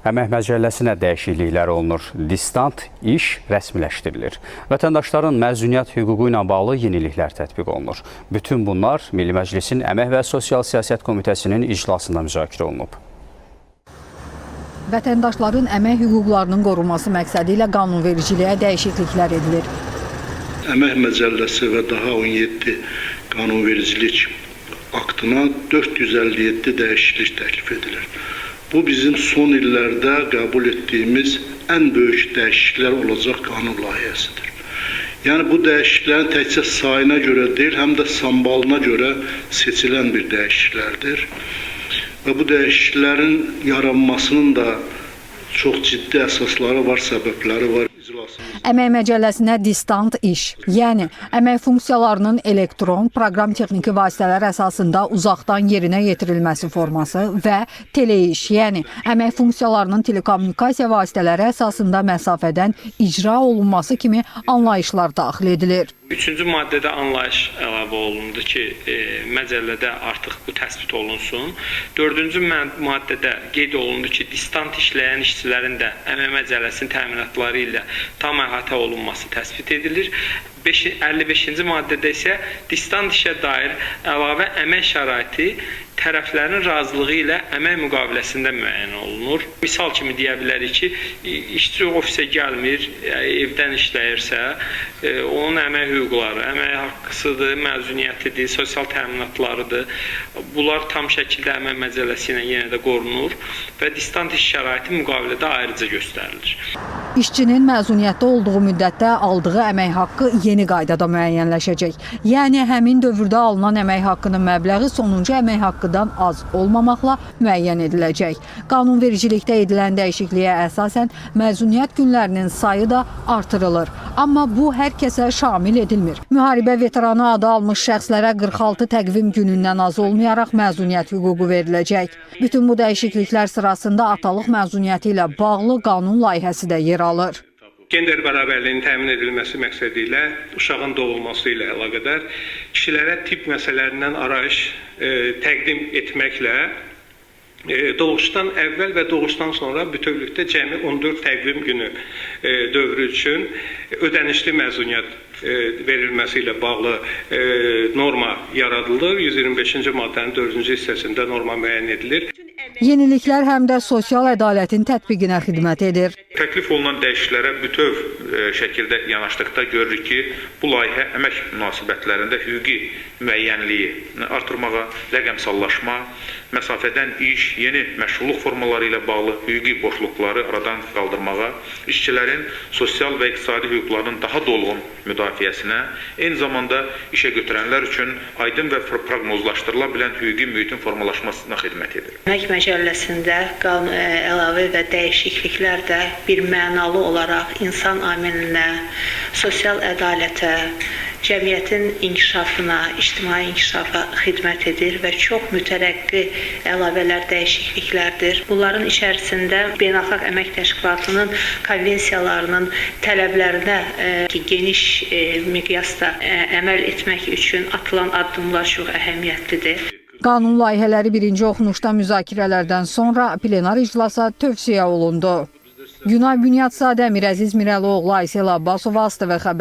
Əmək Məcəlləsinə dəyişikliklər olunur. Distant iş rəsmiləşdirilir. Vətəndaşların məzuniyyət hüququ ilə bağlı yeniliklər tətbiq olunur. Bütün bunlar Milli Məclisin Əmək və Sosial Siyasət Komitəsinin iclasında müzakirə olunub. Vətəndaşların əmək hüquqlarının qorunması məqsədi ilə qanunvericiliyə dəyişikliklər edilir. Əmək Məcəlləsi və daha 17 qanunvericilik aktına 457 dəyişiklik təklif edilir. Bu bizim son illərdə qəbul etdiyimiz ən böyük dəyişikliklər olacaq qanun layihəsidir. Yəni bu dəyişikliklərin təkcə sayına görə deyil, həm də sambalına görə seçilən bir dəyişikliklərdir. Və bu dəyişikliklərin yaranmasının da çox ciddi əsasları var, səbəbləri var. Əmək Məcəlləsinə distant iş, yəni əmək funksiyalarının elektron, proqram texniki vasitələr əsasında uzaqdan yerinə yetirilməsi forması və teleiş, yəni əmək funksiyalarının telekommunikasiya vasitələri əsasında məsafədən icra olunması kimi anlayışlar daxil edilir. Üçüncü maddədə anlayış əlavə olundu ki, məcəllədə artıq bu təsbit olunsun. Dördüncü maddədə qeyd olundu ki, distant işləyən işçilərin də Əmək Məcəlləsinin təminatları ilə tam əhatə olunması təsbit edilir. 55-ci maddədə isə distant işə dair əlavə əmək şəraiti tərəflərin razılığı ilə əmək müqaviləsində müəyyən olunur. Misal kimi deyə bilərik ki, işçi ofisə gəlmir, evdən işləyirsə, onun əmək hüquqları, əmək haqqısıdır, məzuniyyətidir, sosial təminatlarıdır. Bunlar tam şəkildə Əmək Məcəlləsi ilə yenə də qorunur və distant iş şəraiti müqavilədə ayrıca göstərilir. İşçinin məzuniyyətdə olduğu müddətdə aldığı əmək haqqı yeni qaydada müəyyənləşəcək. Yəni, həmin dövrdə alınan əmək haqqının məbləği sonuncu əmək haqqıdan az olmamaqla müəyyən ediləcək. Qanunvericilikdə edilən dəyişikliyə əsasən məzuniyyət günlərinin sayı da artırılır. Amma bu hər kəsə şamil edilmir. Müharibə veteranı adı almış şəxslərə 46 təqvim günündən az olmayaraq məzuniyyət hüququ veriləcək. Bütün bu dəyişikliklər sırasında atalıq məzuniyyəti ilə bağlı qanun layihəsi də yer alır. Gender bərabərliyinin təmin edilməsi məqsədi ilə uşağın doğulması ilə əlaqədar kişilərə tibb məsələlərindən arayış təqdim etməklə doğuşdan əvvəl və doğuşdan sonra bütövlükdə cəmi 14 təqvim günü dövrü üçün ödənişli məzuniyyət verilməsi ilə bağlı norma yaradılır. 125-ci maddənin 4-cü hissəsində norma müəyyən edilir. Yeniliklər həm də sosial ədalətin tətbiqinə xidmət edir. Təklif olunan dəyişikliklərə bütöv şəkildə yanaşdıqda görürük ki, bu layihə əmək münasibətlərində hüquqi müəyyənliyi artırmağa, rəqəmsallaşma, məsafədən iş, yeni məşğulluq formaları ilə bağlı hüquqi boşluqları aradan qaldırmağa, işçilərin sosial və iqtisadi hüquqlarının daha dolğun müdafiəsinə, eyni zamanda işə götürənlər üçün aydın və proqnozlaşdırıla bilən hüquqi mühitin formalaşmasına xidmət edir. Əmək Məcəlləsində əlavə və dəyişikliklər də bir mənalı olaraq insan amilinə, sosial ədalətə, cəmiyyətin inkişafına, ictimai inkişafa xidmət edir və çox mütərəqqi əlavələr, dəyişikliklərdir. Bunların içərisində Beynəlxalq Əmək Təşkilatının konvensiyalarının tələblərinə geniş miqyasda əməl etmək üçün atılan addımlar çox əhəmiyyətlidir. Qanun layihələri birinci oxunuşda müzakirələrdən sonra plenar iclasa tövsiyə olundu. Günay Bünyadzadə, Əmir Əziz Mirəloğlu, Aysel Abbasova, ASTV xəbər.